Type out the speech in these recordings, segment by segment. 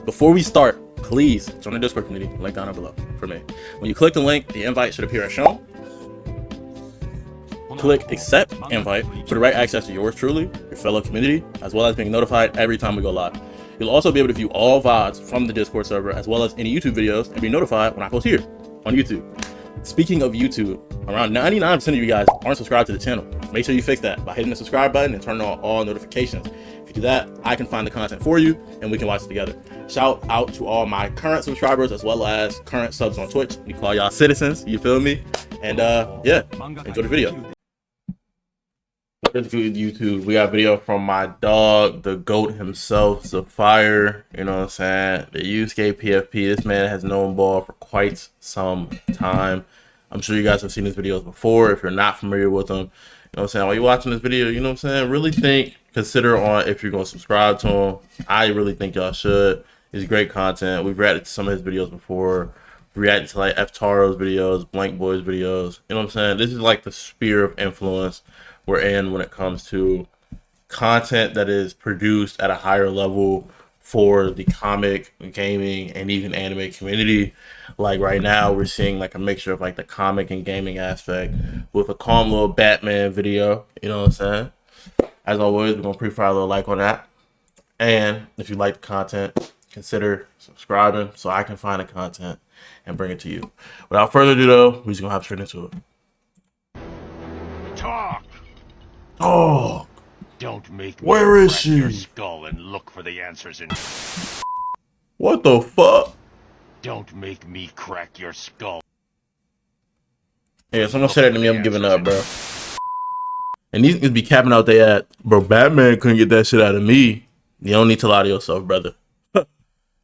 Before we start, please join the Discord community, link down below for me. When you click the link, the invite should appear as shown. Click accept invite for direct access to yours truly, your fellow community, as well as being notified every time we go live. You'll also be able to view all VODs from the Discord server, as well as any YouTube videos, and be notified when I post here on YouTube. Speaking of YouTube, around 99% of you guys aren't subscribed to the channel. Make sure you fix that by hitting the subscribe button and turning on all notifications. If you do that, I can find the content for you and we can watch it together. Shout out to all my current subscribers as well as current subs on Twitch. We call y'all citizens, you feel me? And yeah, enjoy the video. YouTube, we got a video from my dog, the GOAT himself, Zafire. You know what I'm saying? The Yusuke PFP. This man has known ball for quite some time. I'm sure you guys have seen his videos before. If you're not familiar with him, you know what I'm saying? While you're watching this video, you know what I'm saying? Really consider on if you're going to subscribe to him. I really think y'all should. It's great content. We've reacted to some of his videos before. We reacted to like F Taro's videos, Blank Boy's videos. You know what I'm saying? This is like the sphere of influence we're in when it comes to content that is produced at a higher level for the comic, gaming, and even anime community. Like right now, we're seeing like a mixture of like the comic and gaming aspect with a calm little Batman video. You know what I'm saying? As always, we're gonna pre-fire a little like on that. And if you like the content, consider subscribing so I can find the content and bring it to you. Without further ado, though, we're just gonna hop straight into it. Talk. Oh, Don't make me where is crack she? your skull and look for the answers in. What the fuck? Don't make me crack your skull. Yeah, someone said that to me, I'm giving up, bro. And these niggas be capping out they at, bro, Batman couldn't get that shit out of me. You don't need to lie to yourself, brother. That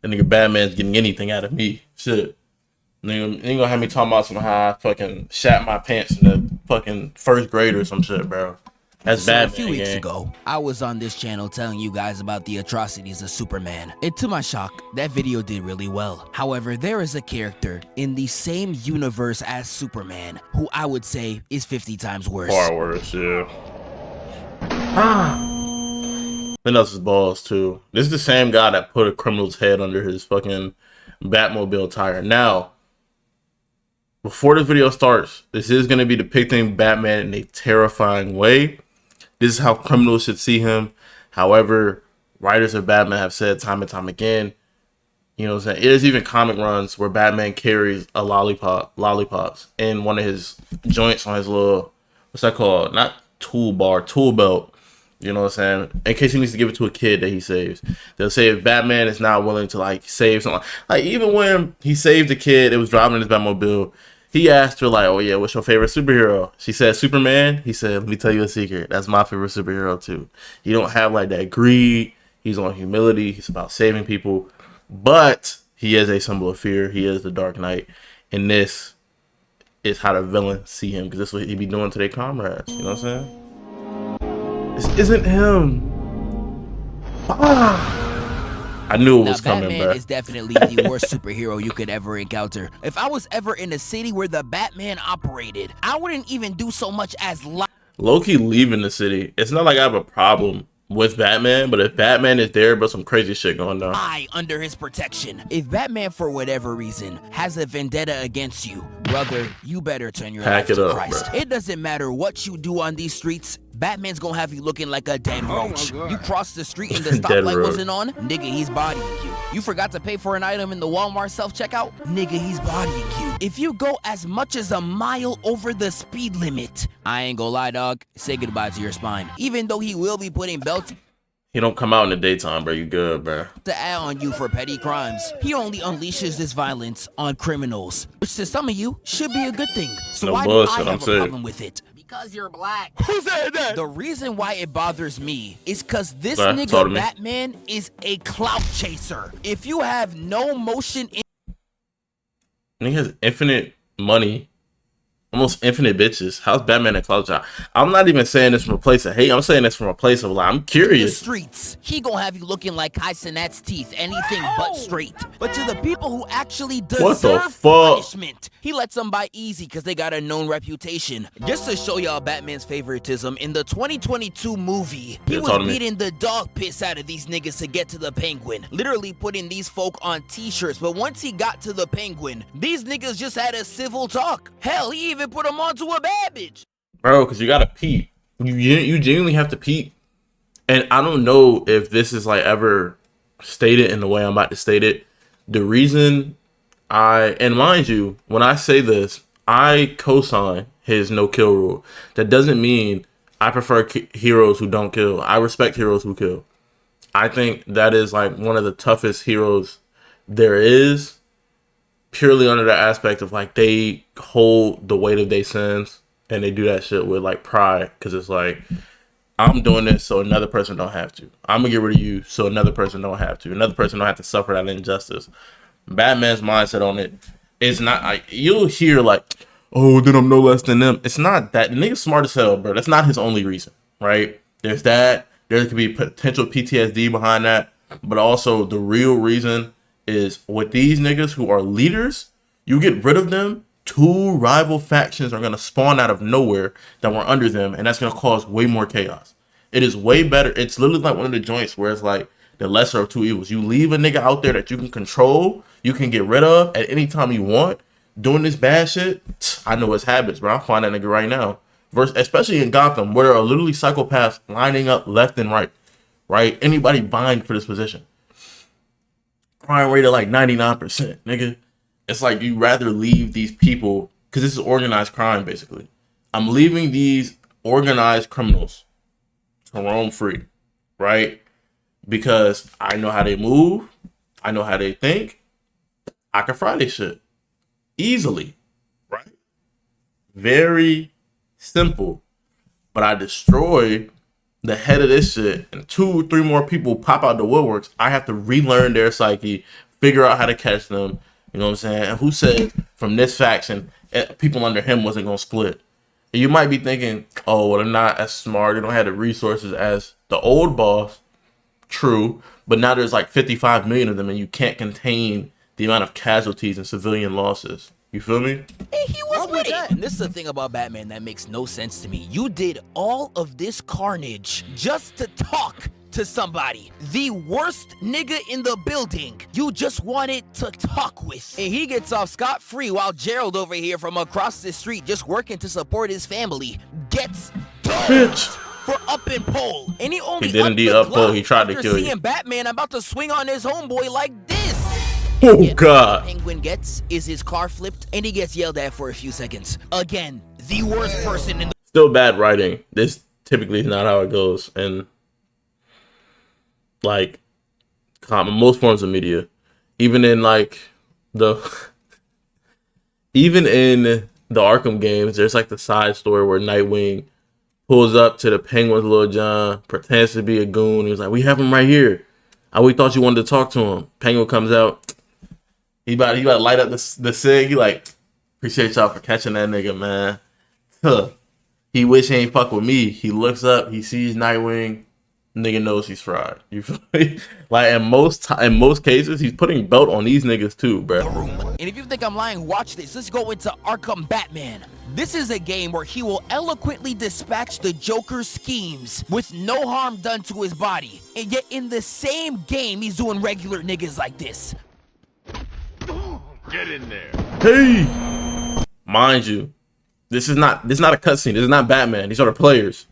nigga Batman's getting anything out of me. Shit. Nigga, ain't gonna have me talking about some how I fucking shat my pants in the fucking first grade or some shit, bro. That's bad. A few weeks ago, I was on this channel telling you guys about the atrocities of Superman. And to my shock, that video did really well. However, there is a character in the same universe as Superman who I would say is 50 times worse. Far worse, yeah. Thanos' balls too. This is the same guy that put a criminal's head under his fucking Batmobile tire. Now, before this video starts, this is going to be depicting Batman in a terrifying way. This is how criminals should see him. However, writers of Batman have said time and time again, you know what I'm saying? There's even comic runs where Batman carries a lollipops in one of his joints on his little, what's that called? Not tool belt. You know what I'm saying? In case he needs to give it to a kid that he saves. They'll say if Batman is not willing to like save someone. Like even when he saved a kid, it was driving his Batmobile. He asked her like, oh yeah, what's your favorite superhero? She said Superman. He said, let me tell you a secret. That's my favorite superhero too. He don't have like that greed. He's on humility. He's about saving people. But he is a symbol of fear. He is the Dark Knight. And this is how the villains see him. Because this is what he be doing to their comrades. You know what I'm saying? This isn't him. I knew it was coming, Batman bro. is definitely the worst superhero you could ever encounter. If I was ever in a city where the Batman operated, I wouldn't even do so much as Loki leaving the city. It's not like I have a problem with Batman, but if Batman is there, but some crazy shit going on. Under his protection. If Batman, for whatever reason, has a vendetta against you, brother, you better turn your life to Christ. It doesn't matter what you do on these streets. Batman's gonna have you looking like a dead roach. You crossed the street and the stoplight wasn't on, nigga, he's bodying you. You forgot to pay for an item in the Walmart self-checkout, nigga, he's bodying you. If you go as much as a mile over the speed limit, I ain't gonna lie, dog, say goodbye to your spine. Even though he will be putting belts, he don't come out in the daytime, bro. You good, bro. To add on you for petty crimes. He only unleashes this violence on criminals, which to some of you should be a good thing. So why do I have a problem with it? Because you're black. Who said that? The reason why it bothers me is because this nigga Batman is a clout chaser. If you have no motion in... And he has infinite money. almost infinite bitches. How's Batman a clout job? I'm not even saying this from a place of hate. I'm saying this from a place of like, I'm curious. The streets, he gonna have you looking like Kai Cenat's teeth, anything but straight. But to the people who actually deserve punishment, he lets them by easy because they got a known reputation. Just to show y'all Batman's favoritism, in the 2022 movie, he was beating the dog piss out of these niggas to get to the Penguin. Literally putting these folk on t-shirts, but once he got to the Penguin, these niggas just had a civil talk. Hell, he even put him onto a bad bitch. Bro, because you gotta peep. You genuinely have to peep. And I don't know if this is like ever stated in the way I'm about to state it. The reason and mind you, when I say this, I co-sign his no-kill rule. That doesn't mean I prefer heroes who don't kill. I respect heroes who kill. I think that is like one of the toughest heroes there is, purely under the aspect of like they hold the weight of their sins and they do that shit with like pride, because it's like, I'm doing this so another person don't have to. I'm gonna get rid of you so another person don't have to. Another person don't have to suffer that injustice. Batman's mindset on it is not like, you'll hear like, oh, then I'm no less than them. It's not that. The nigga's smart as hell, bro. That's not his only reason, right? There's that. There could be potential PTSD behind that, but also the real reason is with these niggas who are leaders, you get rid of them, two rival factions are gonna spawn out of nowhere that were under them, and that's gonna cause way more chaos. It is way better. It's literally like one of the joints where it's like the lesser of two evils. You leave a nigga out there that you can control, you can get rid of at any time you want, doing this bad shit. I know his habits, bro. I'll find that nigga right now. Especially in Gotham, where there are literally psychopaths lining up left and right, right? Anybody vying for this position. Crime rate of like 99%, nigga. It's like you rather leave these people, because this is organized crime, basically. I'm leaving these organized criminals to roam free, right? Because I know how they move, I know how they think, I can fry this shit easily, right? Very simple. But I destroy the head of this shit, and 2 or 3 more people pop out the woodworks. I have to relearn their psyche, figure out how to catch them. You know what I'm saying? And who said from this faction, people under him wasn't going to split? And you might be thinking, oh, well, they're not as smart. They don't have the resources as the old boss. True. But now there's like 55 million of them, and you can't contain the amount of casualties and civilian losses. You feel me? Hey, he was with it. And this is the thing about Batman that makes no sense to me. You did all of this carnage just to talk to somebody. The worst nigga in the building. You just wanted to talk with. And he gets off scot-free while Gerald over here from across the street, just working to support his family, gets domed for up and pull. And he only did indeed up pull. He tried to kill you. Seeing Batman about to swing on his homeboy like this. Oh, God. Penguin gets is his car flipped, and he gets yelled at for a few seconds. Again, the worst person in the... Still bad writing. This typically is not how it goes. And like most forms of media, even in like even in the Arkham games, there's like the side story where Nightwing pulls up to the Penguin's Lil John, pretends to be a goon. He's like, we have him right here. We thought you wanted to talk to him. Penguin comes out. He about to light up the cig. He like, appreciate y'all for catching that nigga, man. Huh. He wish he ain't fuck with me. He looks up. He sees Nightwing. Nigga knows he's fried. You feel me? Like in most cases, he's putting belt on these niggas too, bro. And if you think I'm lying, watch this. Let's go into Arkham Batman. This is a game where he will eloquently dispatch the Joker's schemes with no harm done to his body. And yet in the same game, he's doing regular niggas like this. Get in there. Hey! Mind you, this is not a cutscene. This is not Batman. These are the players.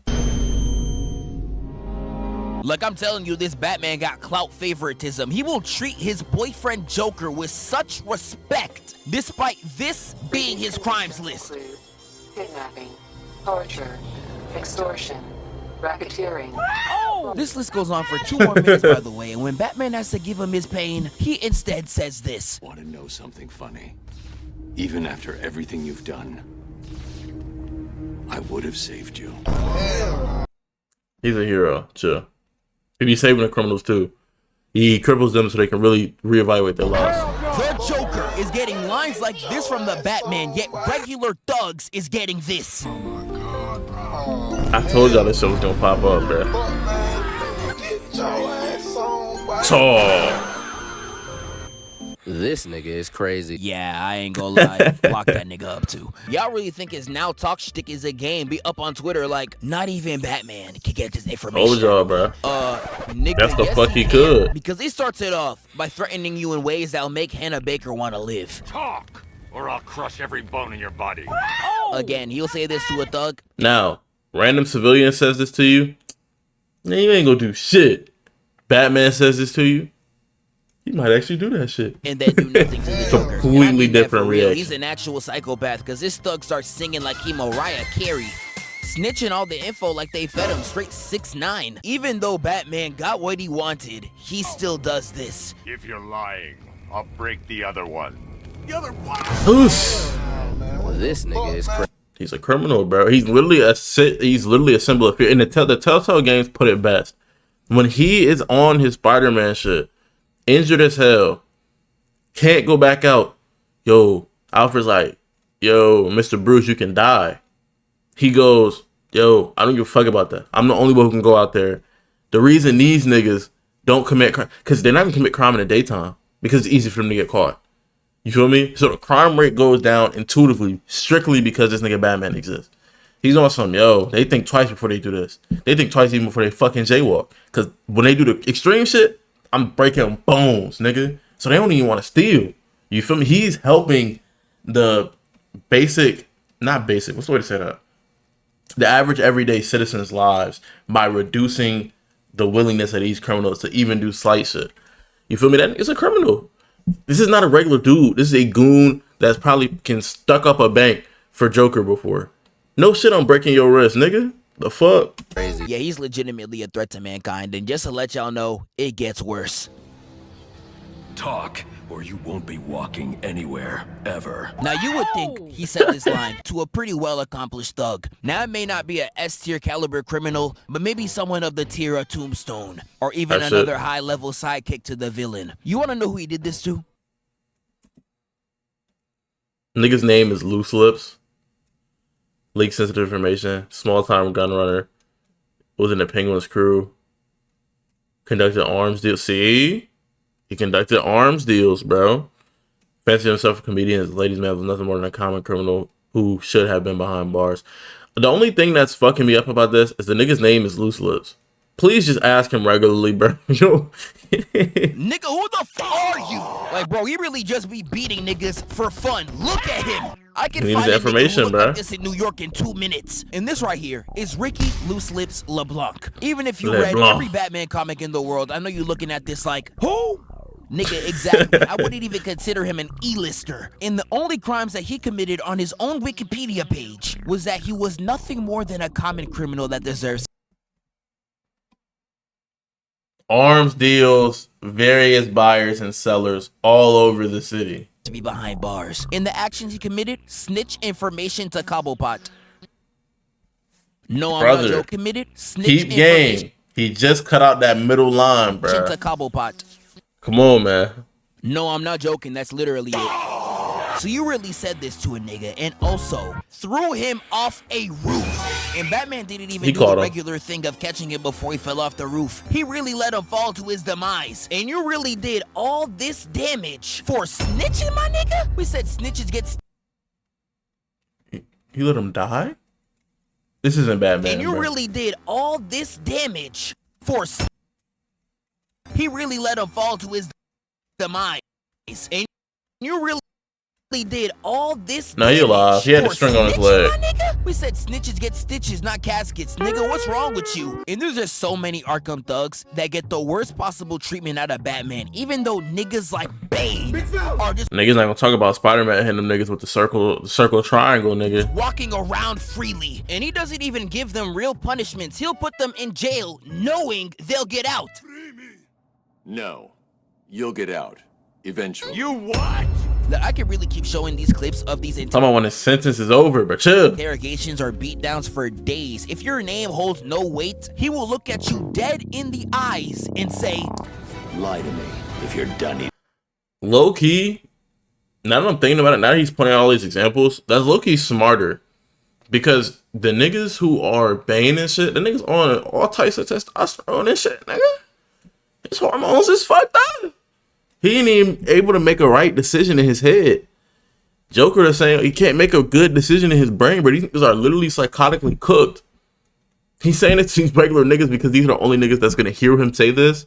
Like I'm telling you, this Batman got clout favoritism. He will treat his boyfriend Joker with such respect, despite this being his crimes list. Kidnapping, torture, extortion, racketeering. Oh! This list goes on for 2 more minutes, by the way, and when Batman has to give him his pain, he instead says this. Want to know something funny? Even after everything you've done, I would have saved you. He's a hero, chill. He'd be saving the criminals too. He cripples them so they can really reevaluate their lives. The Joker is getting lines like this from the Batman, yet regular thugs is getting this. I told y'all this shit was gonna pop up, bro. Tall. This nigga is crazy. Yeah, I ain't gonna lie. Lock that nigga up too. Y'all really think his now talk shtick is a game? Be up on Twitter like, not even Batman can get this information. Told y'all, bro. Nigga, That's the yes, fuck he could. Because he starts it off by threatening you in ways that'll make Hannah Baker want to live. Talk, or I'll crush every bone in your body. Again, he'll say this to a thug. Now, random civilian says this to you, then you ain't gonna do shit. Batman says this to you, he might actually do that shit. And then do nothing to the Joker. Completely And I mean that different for real. reaction. He's an actual psychopath because this thug starts singing like he Mariah Carey. Snitching all the info like they fed him straight 6ix9ine. Even though Batman got what he wanted, he still does this. If you're lying, I'll break the other one. Oos. This nigga is crazy. He's a criminal, bro. He's literally a symbol of fear. And the Telltale games put it best. When he is on his Spider-Man shit, injured as hell, can't go back out. Yo, Alfred's like, yo, Mr. Bruce, you can die. He goes, yo, I don't give a fuck about that. I'm the only one who can go out there. The reason these niggas don't commit crime, because they're not gonna commit crime in the daytime, because it's easy for them to get caught. You feel me? So the crime rate goes down intuitively, strictly because this nigga Batman exists. He's on some, yo, they think twice before they do this. They think twice even before they fucking jaywalk. Because when they do the extreme shit, I'm breaking bones, nigga. So they don't even want to steal. You feel me? He's helping the basic, not basic, what's the way to say that? The average everyday citizens' lives by reducing the willingness of these criminals to even do slight shit. You feel me? That is a criminal. This is not a regular dude. This is a goon that's probably can stuck up a bank for Joker before. No shit on breaking your wrist, nigga. The fuck? Crazy. Yeah, he's legitimately a threat to mankind. And just to let y'all know, it gets worse. Talk, or you won't be walking anywhere, ever. Now, you would think he said this line to a pretty well-accomplished thug. Now, it may not be a S-tier caliber criminal, but maybe someone of the tier of Tombstone, or even That's another it. high-level sidekick to the villain. You want to know who he did this to? Nigga's name is Loose Lips. Leak sensitive information. Small time gun runner. Was in the Penguin's crew. Conducted arms deals. See? He conducted arms deals, bro. Fancied himself a comedian. His ladies' man was nothing more than a common criminal who should have been behind bars. The only thing that's fucking me up about this is the nigga's name is Loose Lips. Please just ask him regularly, bro. Yo. Nigga, who the f are you? Like, bro, he really just be beating niggas for fun. Look at him. I can We need find the a nigga who information, look bro. like this in New York in 2 minutes. And this right here is Ricky Loose Lips LeBlanc. Even if you read LeBlanc. every Batman comic in the world, I know you're looking at this like, who? Nigga, exactly. I wouldn't even consider him an E-lister. And the only crimes that he committed on his own Wikipedia page was that he was nothing more than a common criminal that deserves Arms deals, various buyers and sellers all over the city. to be behind bars. In the actions he committed, snitch information to Cobblepot. No, I'm Brother, not joking. Committed, snitch Keep information game. He just cut out that middle line, bro. to Cobblepot. Come on, man. No, I'm not joking. That's literally it. So you really said this to a nigga and also threw him off a roof. And Batman didn't even He do caught the him. regular thing of catching him before he fell off the roof. He really let him fall to his demise. And you really did all this damage for snitching, my nigga? We said snitches get He let him die? This isn't Batman, And you bro. really did all this damage for he really let him fall to his demise. And you really did all this No, he damage alive. He had a for string on his snitching, leg. my nigga? We said snitches get stitches, not caskets. Nigga, what's wrong with you? And there's just so many Arkham thugs that get the worst possible treatment out of Batman, even though niggas like Bane are just Niggas not gonna talk about Spider-Man hitting them niggas with the circle triangle, nigga. walking around freely. And he doesn't even give them real punishments. He'll put them in jail knowing they'll get out. No. You'll get out. Eventually. You what? Look, I could really keep showing these clips of these Talking about when his sentence is over, but chill. interrogations or beatdowns for days. If your name holds no weight, he will look at you dead in the eyes and say, Lie to me if you're done. Low key, Now that I'm thinking about it, now he's pointing out all these examples, that's low-key smarter. Because the niggas who are Bane and shit, the niggas on all types of testosterone and shit, nigga. His hormones is fucked up. He ain't even able to make a right decision in his head. Joker is saying he can't make a good decision in his brain, but these niggas are literally psychotically cooked. He's saying it to these regular niggas because these are the only niggas that's gonna hear him say this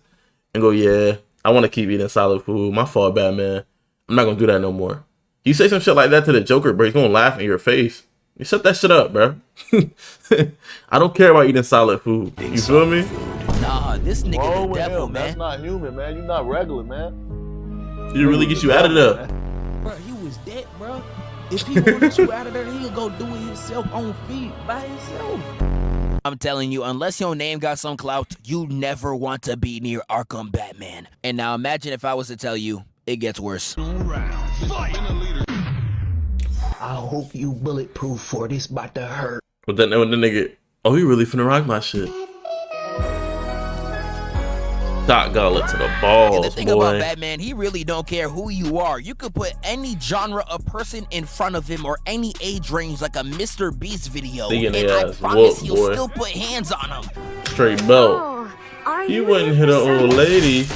and go, yeah, I want to keep eating solid food. My fault, Batman. I'm not gonna do that no more. You say some shit like that to the Joker, bro, he's gonna laugh in your face. You shut that shit up, bro. I don't care about eating solid food. You feel me? Nah, this nigga the devil, man. That's not human, man. You're not regular, man. He really gets you out of there. Bro, he was dead, bro. If he wanted you out of there, he'll go do it himself on feet by himself. I'm telling you, unless your name got some clout, you never want to be near Arkham Batman. And now imagine if I was to tell you, it gets worse. I hope you bulletproof for this about to hurt. But then when the nigga, oh, he really finna rock my shit. Doc Gauntlet to the balls, and the thing boy. about Batman, he really don't care who you are. You could put any genre of person in front of him or any age range like a Mr. Beast video. And I promise he'll still put hands on him. Straight belt. You wouldn't hit an old lady.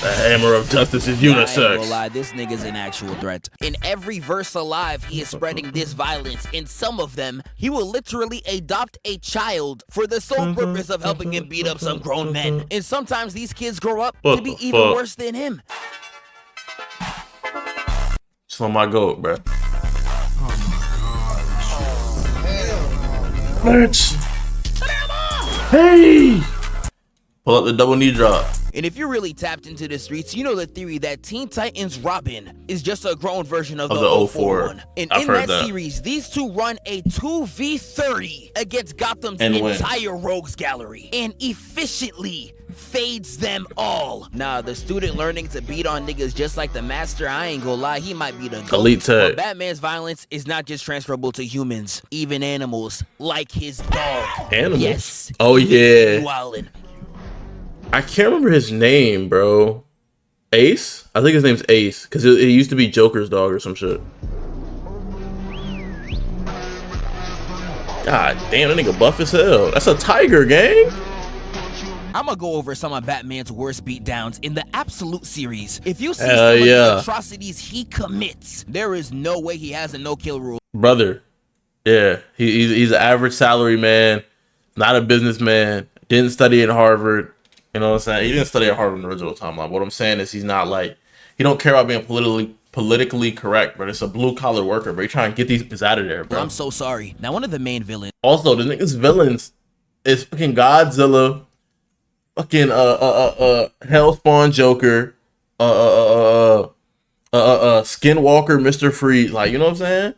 The hammer of justice is unisex. I ain't gonna lie, this nigga's an actual threat. In every verse alive, he is spreading this violence. In some of them, he will literally adopt a child for the sole purpose of helping him beat up some grown men. And sometimes these kids grow up to be even worse than him. So my goat, bro. Let's. Hey! Pull up the double knee drop. And if you're really tapped into the streets, you know the theory that Teen Titans Robin is just a grown version of the 04 one. And in that series, these two run a 2v30 against Gotham's entire rogues gallery and efficiently fades them all. Nah, the student learning to beat on niggas just like the master, I ain't gonna lie, he might be the GOAT. Elite tech. But Batman's violence is not just transferable to humans, even animals, like his dog. Animals? Yes. Oh, yeah. Wildin'. I can't remember his name, bro. Ace? I think his name's Ace, because it used to be Joker's dog or some shit. God damn, that nigga buff as hell. That's a tiger, gang. I'm gonna go over some of Batman's worst beatdowns in the Absolute series. If you see some of the atrocities he commits, there is no way he has a no-kill rule. Brother, yeah, he's an average salary man, not a businessman, didn't study at Harvard. You know what I'm saying? He didn't study at Harvard in the original timeline. What I'm saying is he's not like, he don't care about being politically correct, but it's a blue collar worker, bro. He's trying to get these niggas out of there, bro. I'm so sorry. Now, one of the main villains. Also, the niggas villains is fucking Godzilla, fucking Hellspawn Joker, Skinwalker, Mr. Freeze. Like, you know what I'm saying?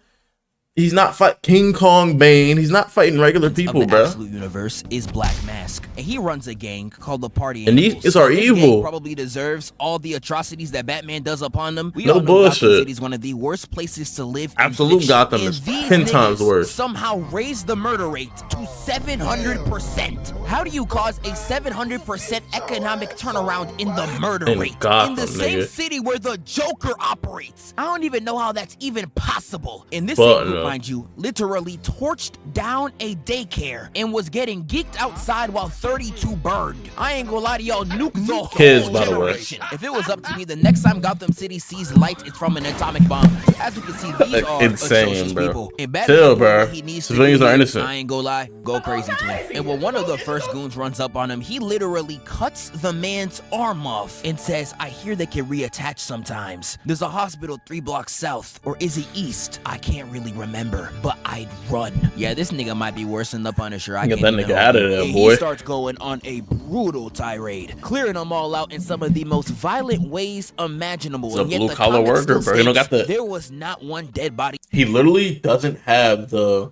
He's not fighting King Kong Bane. He's not fighting regular people, bro. The Absolute universe is Black Mask, and he runs a gang called the Party and Angels. these are evil. Probably deserves all the atrocities that Batman does upon them. We no all know bullshit. Gotham City is one of the worst places to live. Absolute Gotham is 10 times worse. Somehow raise the murder rate to 700%. How do you cause a 700% economic turnaround in the murder rate Gotham, in the same city where the Joker operates? I don't even know how that's even possible. In this city, mind you, literally torched down a daycare and was getting geeked outside while 32 burned. I ain't gonna lie to y'all, nuke the whole generation. If it was up to me, the next time Gotham City sees light, it's from an atomic bomb. As you can see, these are atrocious people. And Batman, bro. He needs Civilians to are innocent. I ain't gonna lie, go crazy to him. And when one of the first goons runs up on him, he literally cuts the man's arm off and says, I hear they can reattach sometimes. There's a hospital 3 blocks south, or is it east? I can't really remember, but I'd run. Yeah, this nigga might be worse than the Punisher. I get that nigga out of there, boy. He starts going on a brutal tirade, clearing them all out in some of the most violent ways imaginable. He's a blue collar worker, bro. He don't got the. There was not one dead body. He literally doesn't have the.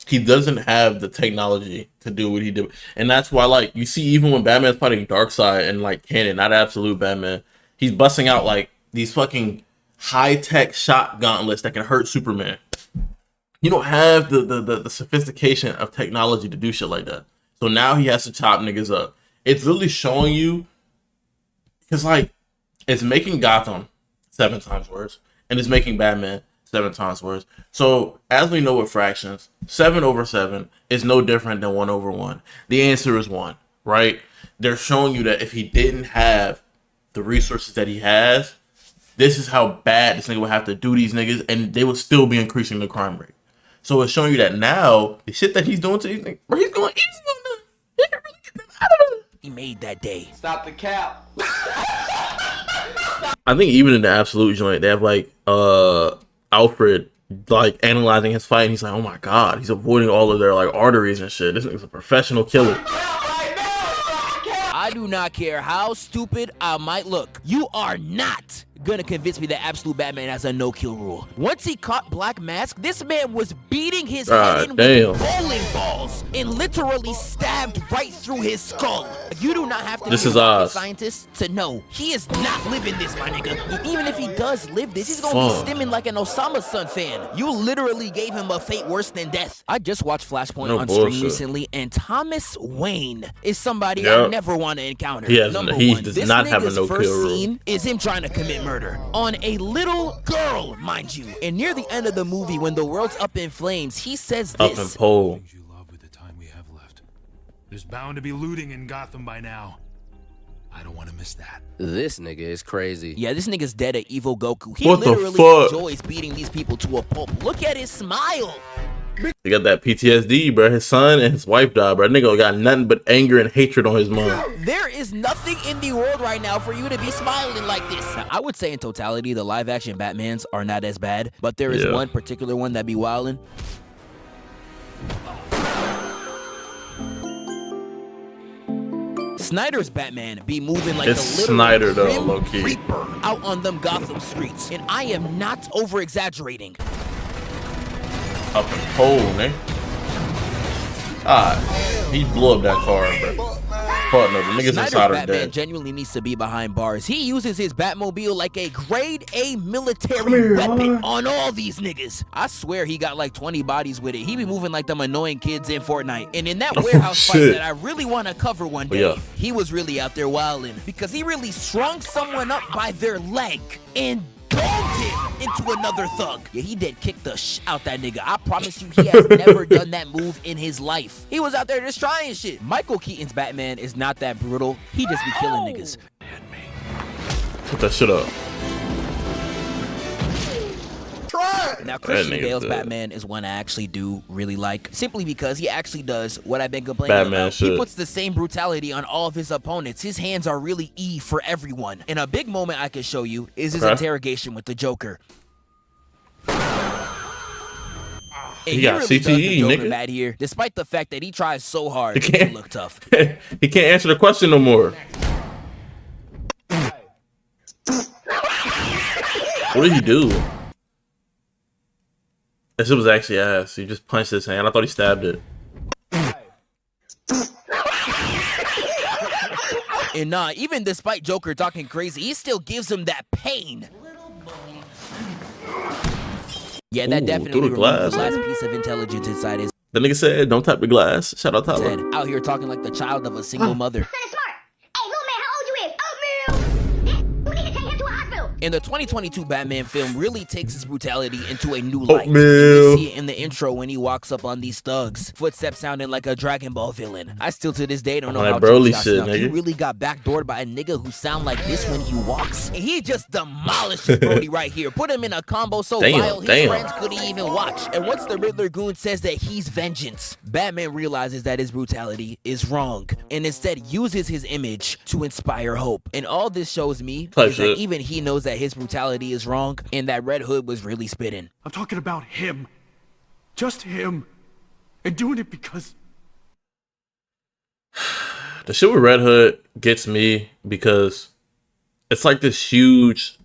He doesn't have the technology to do what he did, and that's why, like, you see, even when Batman's fighting Darkseid and like Canon, not Absolute Batman, he's busting out like these fucking high-tech shot gauntlets that can hurt Superman. You don't have the sophistication of technology to do shit like that. So now he has to chop niggas up. It's literally showing you, because like, it's making Gotham 7 times worse, and it's making Batman 7 times worse. So as we know with fractions, 7 over 7 is no different than 1 over 1. The answer is 1, right? They're showing you that if he didn't have the resources that he has, this is how bad this nigga would have to do these niggas, and they would still be increasing the crime rate. So it's showing you that now the shit that he's doing to these niggas, bro, he's going easy on them. He can really get them out of it. He made that day. Stop the cap. I think even in the absolute joint, they have like Alfred like analyzing his fight, and he's like, oh my god, he's avoiding all of their like arteries and shit. This nigga's a professional killer. I do not care how stupid I might look. You are not gonna convince me that Absolute Batman has a no-kill rule. Once he caught Black Mask, this man was beating his head in with bowling balls and literally stabbed right through his skull. You do not have to be a rocket scientist to know he is not living this, my nigga. And even if he does live this, he's gonna be stimming like an Osama Sun fan. You literally gave him a fate worse than death. I just watched Flashpoint on stream recently, and Thomas Wayne is somebody I never want to encounter. He does not have a no-kill rule. First scene is him trying to commit murder on a little girl, mind you. And near the end of the movie, when the world's up in flames, he says this. Up in pole. There's bound to be looting in Gotham by now. I don't want to miss that. This nigga is crazy. Yeah, this nigga's dead at Evil Goku. He literally enjoys beating these people to a pulp. Look at his smile. He got that PTSD, bro. His son and his wife died, bro. Nigga got nothing but anger and hatred on his mind. There is nothing in the world right now for you to be smiling like this. Now, I would say in totality, the live-action Batmans are not as bad, but there is one particular one that be wildin'. Snyder's Batman be moving like it's a little Snyder though, low-key. Reaper out on them Gotham streets, and I am not over-exaggerating. Up in pole, man. He blew up that car, bro. Fuck no, the niggas inside are Batman dead. genuinely needs to be behind bars. He uses his Batmobile like a grade A military weapon on all these niggas. I swear he got like 20 bodies with it. He be moving like them annoying kids in Fortnite. And in that warehouse fight that I really want to cover one day, he was really out there wilding because he really strung someone up by their leg and domed him into another thug. Yeah, he did kick the out that nigga. I promise you, he has never done that move in his life. He was out there just trying shit. Michael Keaton's Batman is not that brutal. He just be killing niggas. Put that shit up. Now, Christian Bale's Batman is one I actually do really like, simply because he actually does what I've been complaining about. He puts the same brutality on all of his opponents. His hands are really E for everyone. And a big moment I can show you is his interrogation with the Joker. He got really CTE, nigga. Bad here, despite the fact that he tries so hard to look tough. He can't answer the question no more. What did he do? This was actually ass. He just punched his hand. I thought he stabbed it. And even despite Joker talking crazy, he still gives him that pain. Yeah, that definitely removed the last piece of intelligence inside his. The nigga said, "Don't tap the glass." Shout out Tyler. Out here talking like the child of a single mother. And the 2022 Batman film really takes his brutality into a new light. You see it in the intro when he walks up on these thugs. Footsteps sounding like a Dragon Ball villain. I still to this day don't know how Broly shit, nigga. He really got backdoored by a nigga who sound like this when he walks. And he just demolished Brody right here. Put him in a combo so vile his friends couldn't even watch. And once the Riddler goon says that he's vengeance, Batman realizes that his brutality is wrong and instead uses his image to inspire hope. And all this shows me is that even he knows that his brutality is wrong and that Red Hood was really spitting. I'm talking about him. Just him. And doing it because... The shit with Red Hood gets me because it's like this huge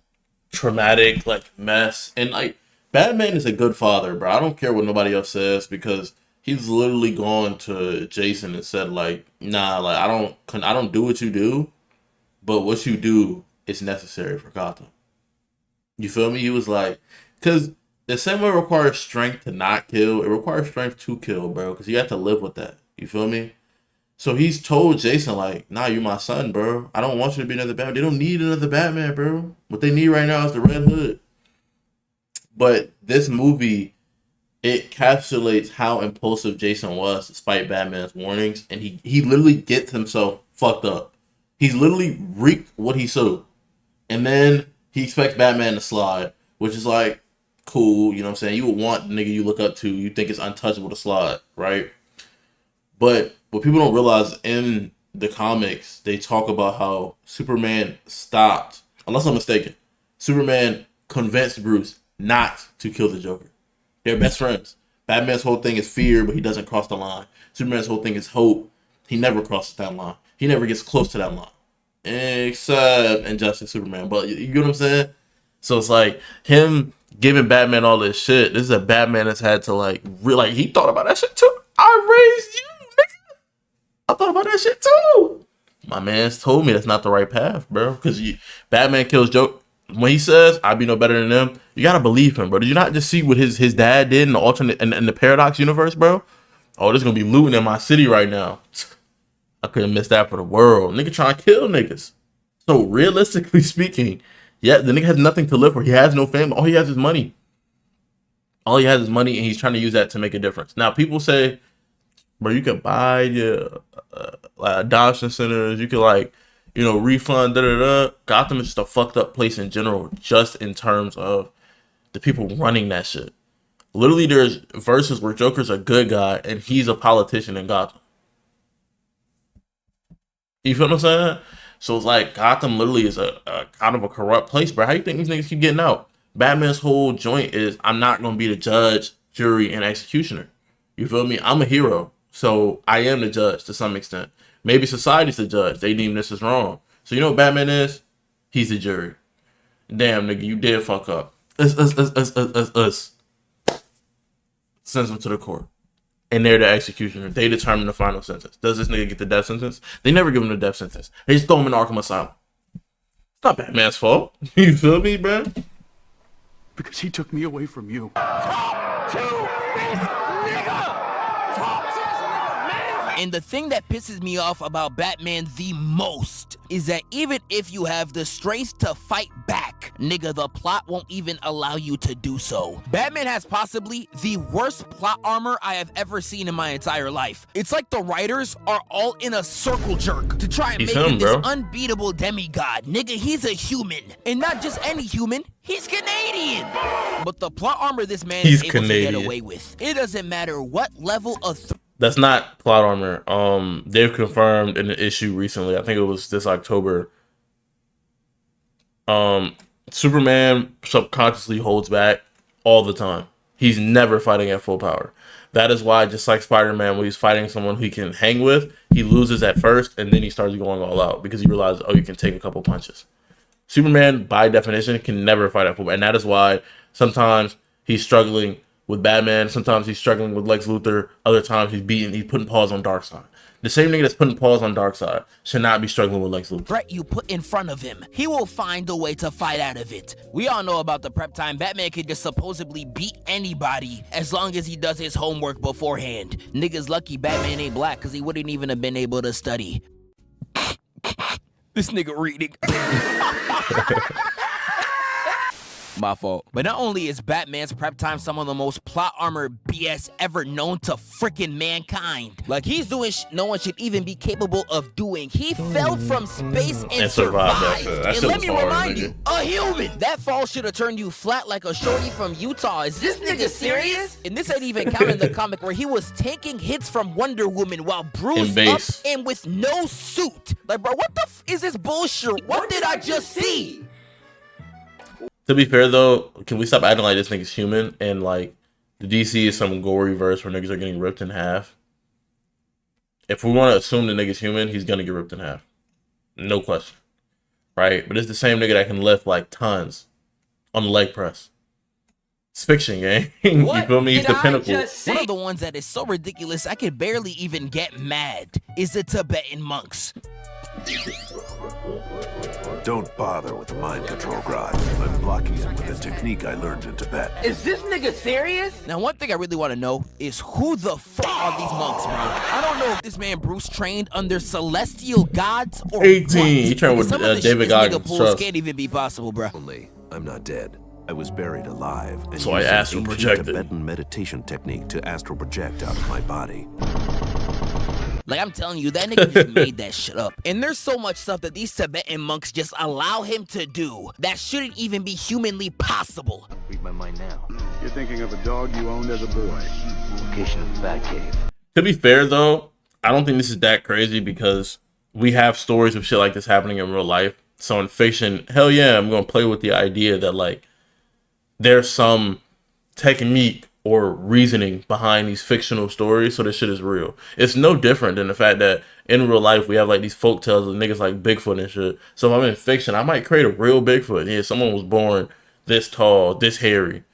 traumatic like mess. And like Batman is a good father, bro. I don't care what nobody else says because he's literally gone to Jason and said like, nah, like I don't do what you do, but what you do is necessary for Gotham. You feel me? He was like, because the same way it requires strength to not kill, it requires strength to kill, bro. Because you have to live with that. You feel me? So he's told Jason, like, nah, you my son, bro. I don't want you to be another Batman. They don't need another Batman, bro. What they need right now is the Red Hood. But this movie, it encapsulates how impulsive Jason was despite Batman's warnings. And he literally gets himself fucked up. He's literally reaped what he sowed. And then he expects Batman to slide, which is like, cool, you know what I'm saying? You would want the nigga you look up to, you think it's untouchable to slide, right? But what people don't realize in the comics, they talk about how Superman stopped, unless I'm mistaken, Superman convinced Bruce not to kill the Joker. They're best friends. Batman's whole thing is fear, but he doesn't cross the line. Superman's whole thing is hope. He never crosses that line. He never gets close to that line. Except Injustice Superman. But you get what I'm saying? So it's like him giving Batman all this shit. This is a Batman that's had to like he thought about that shit too. I raised you, nigga. I thought about that shit too. My man's told me that's not the right path, bro. Because Batman kills Joker. When he says, I'd be no better than them, you gotta believe him, bro. Did you not just see what his dad did in the alternate in the Paradox universe, bro? Oh, there's gonna be looting in my city right now. I couldn't miss that for the world. Nigga trying to kill niggas. So realistically speaking, yeah, the nigga has nothing to live for. He has no family. All he has is money. All he has is money, and he's trying to use that to make a difference. Now, people say, bro, you can buy your adoption centers. You can refund, da-da-da. Gotham is just a fucked up place in general, just in terms of the people running that shit. Literally, there's verses where Joker's a good guy, and he's a politician in Gotham. You feel what I'm saying? So it's like Gotham literally is a kind of a corrupt place, bro. How you think these niggas keep getting out? Batman's whole joint is, I'm not going to be the judge, jury, and executioner. You feel me? I'm a hero, so I am the judge to some extent. Maybe society's the judge. They deem this as wrong. So you know what Batman is? He's the jury. Damn, nigga, you did fuck up. Us. Sends him to the court. And they're the executioner. They determine the final sentence. Does this nigga get the death sentence? They never give him the death sentence. They just throw him in Arkham Asylum. It's not Batman's fault. You feel me, bro? Because he took me away from you. Talk to this nigga! And the thing that pisses me off about Batman the most is that even if you have the strength to fight back, nigga, the plot won't even allow you to do so. Batman has possibly the worst plot armor I have ever seen in my entire life. It's like the writers are all in a circle jerk to try and make him this unbeatable demigod. Nigga, he's a human. And not just any human, he's Canadian. But the plot armor this man is able to get away with. It doesn't matter what level of that's not plot armor. They've confirmed in an issue recently, I think it was this October, Superman subconsciously holds back all the time. He's never fighting at full power. That is why, just like Spider-Man, when he's fighting someone he can hang with, he loses at first, and then he starts going all out because he realizes, oh, you can take a couple punches. Superman, by definition, can never fight at full power, and that is why sometimes he's struggling with Batman, sometimes he's struggling with Lex Luthor, other times he's putting paws on Darkseid. The same nigga that's putting paws on Darkseid should not be struggling with Lex Luthor. Threat you put in front of him, he will find a way to fight out of it. We all know about the prep time. Batman could just supposedly beat anybody as long as he does his homework beforehand. Niggas lucky Batman ain't black because he wouldn't even have been able to study. This nigga reading. My fault. But not only is Batman's prep time some of the most plot armor BS ever known to freaking mankind. Like, he's doing no one should even be capable of doing. He fell from space and survived. And let me remind you, a human. That fall should have turned you flat like a shorty from Utah. Is this nigga serious? And this ain't even counting the comic where he was taking hits from Wonder Woman while bruised up and with no suit. Like, bro, what the f is this bullshit? What did I just see? To be fair though, can we stop acting like this nigga's human and like the DC is some gory verse where niggas are getting ripped in half? If we want to assume the nigga's human, he's gonna get ripped in half. No question. Right? But it's the same nigga that can lift like tons on the leg press. It's fiction, gang. You feel me? He's the pinnacle. One of the ones that is so ridiculous I could barely even get mad is the Tibetan monks. Don't bother with the mind control, Grodd. I'm blocking it with a technique I learned in Tibet. Is this nigga serious? Now, one thing I really want to know is who the fuck are these monks, bro? I don't know if this man Bruce trained under celestial gods or 18. What. He trained with David Goggins. Can't even be possible, bro. I'm not dead. I was buried alive. And so I astral projected. Tibetan meditation technique to astral project out of my body. Like, I'm telling you, that nigga just made that shit up. And there's so much stuff that these Tibetan monks just allow him to do that shouldn't even be humanly possible. Read my mind now. You're thinking of a dog you owned as a boy. Location of the Batcave. To be fair, though, I don't think this is that crazy because we have stories of shit like this happening in real life. So in fiction, hell yeah, I'm going to play with the idea that, like, there's some technique or reasoning behind these fictional stories, so this shit is real. It's no different than the fact that in real life we have like these folk tales of niggas like Bigfoot and shit. So if I'm in fiction, I might create a real Bigfoot. Yeah, someone was born this tall, this hairy.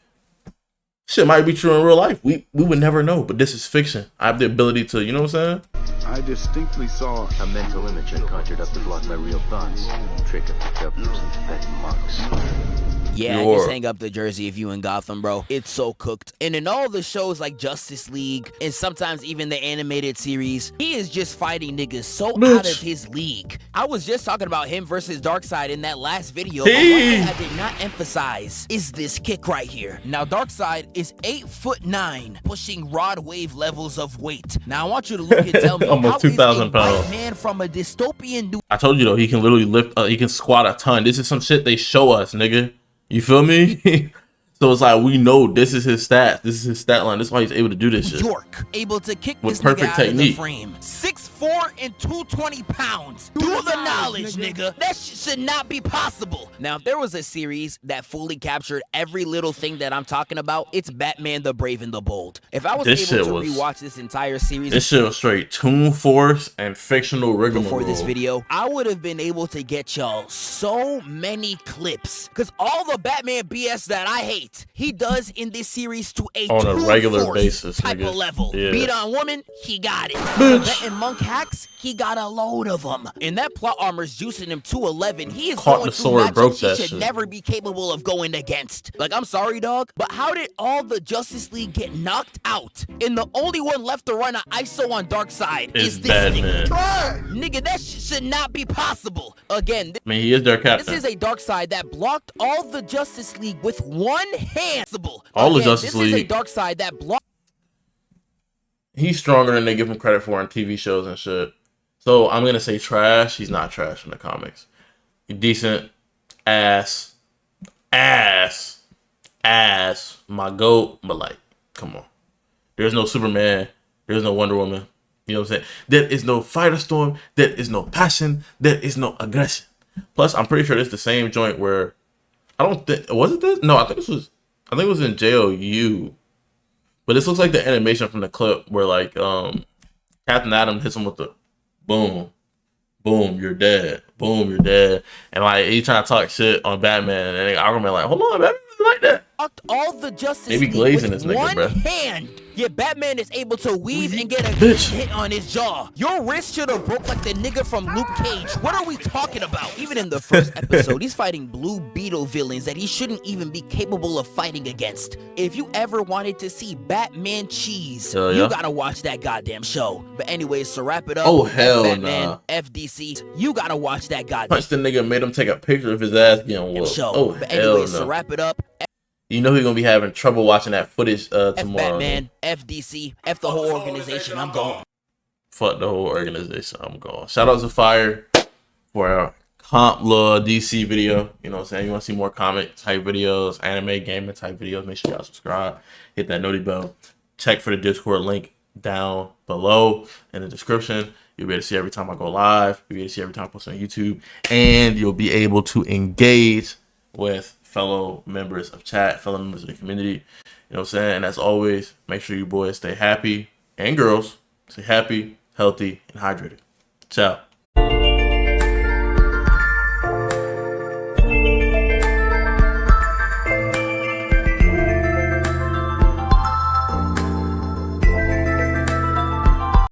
Shit might be true in real life. We would never know, but this is fiction. I have the ability to, you know what I'm saying? I distinctly saw a mental image I conjured up to block my real thoughts. Trick I picked up from some Tibetan monks. Yeah, just hang up the jersey if you in Gotham, bro. It's so cooked. And in all the shows like Justice League, and sometimes even the animated series, he is just fighting niggas so out of his league. I was just talking about him versus Darkseid in that last video, but one thing I did not emphasize is this kick right here. Now, Darkseid is 8'9", pushing rod wave levels of weight. Now, I want you to look and tell me, almost 2,000 pounds. Man from a dystopian dude. I told you though, he can literally lift, he can squat a ton. This is some shit they show us, nigga. You feel me? So it's like, we know this is his stats. This is his stat line. That's why he's able to do this shit. York, able to kick with this perfect nigga out technique. of the frame. 6'4" and 220 pounds. Do the knowledge, nigga. That should not be possible. Now, if there was a series that fully captured every little thing that I'm talking about, it's Batman the Brave and the Bold. If I was able to rewatch this entire series, this shit was straight Toon Force and fictional rigmarole. Before this video, I would have been able to get y'all so many clips. Because all the Batman BS that I hate, he does in this series to on a regular basis type of level. Yeah. Beat on woman, he got it. Tibetan monk hacks, he got a load of them. And that plot armor's juicing him to 11. He is caught going the sword, broke that he should shit. never be capable of going against. Like, I'm sorry, dog, but how did all the Justice League get knocked out? And the only one left to run an ISO on Darkseid is this Batman. Nigga, that should not be possible. Again, I mean, he is their captain. This is a Darkseid that blocked all the Justice League with one hand. All the Justice League. This is a Darkseid that blocked. He's stronger than they give him credit for in TV shows and shit. So I'm gonna say trash. He's not trash in the comics. He's decent. Ass. My goat. But like, come on. There's no Superman. There's no Wonder Woman. You know what I'm saying? There is no Firestorm. There is no passion. There is no aggression. Plus, I'm pretty sure it's the same joint where I don't think was it this? No, I think it was in JOU. But this looks like the animation from the clip where like Captain Atom hits him with the boom, boom, you're dead, boom, you're dead, and like he trying to talk shit on Batman, and Aquaman like, hold on, Batman like that. All the Justice Maybe League glazing with this nigga, one bro. hand. Yet Batman is able to weave and get a hit on his jaw. Your wrist should have broke like the nigga from Luke Cage. What are we talking about? Even in the first episode, he's fighting Blue Beetle villains that he shouldn't even be capable of fighting against. If you ever wanted to see Batman cheese, you gotta watch that goddamn show. But anyways, to wrap it up, oh hell Batman, nah. FDC, you gotta watch that goddamn Punch the nigga, made him take a picture of his ass getting whooped. show. Oh But hell anyways, no. to wrap it up, You know he's gonna be having trouble watching that footage tomorrow. Batman, FDC, F the whole organization, I'm gone. Fuck the whole organization, I'm gone. Shout out to Fire for our comp law DC video. You know what I'm saying? You want to see more comic type videos, anime, gaming type videos, make sure y'all subscribe. Hit that noti bell. Check for the Discord link down below in the description. You'll be able to see every time I go live. You'll be able to see every time I post on YouTube. And you'll be able to engage with fellow members of chat, fellow members of the community. You know what I'm saying? And as always, make sure you boys stay happy, and girls stay happy, healthy, and hydrated. Ciao.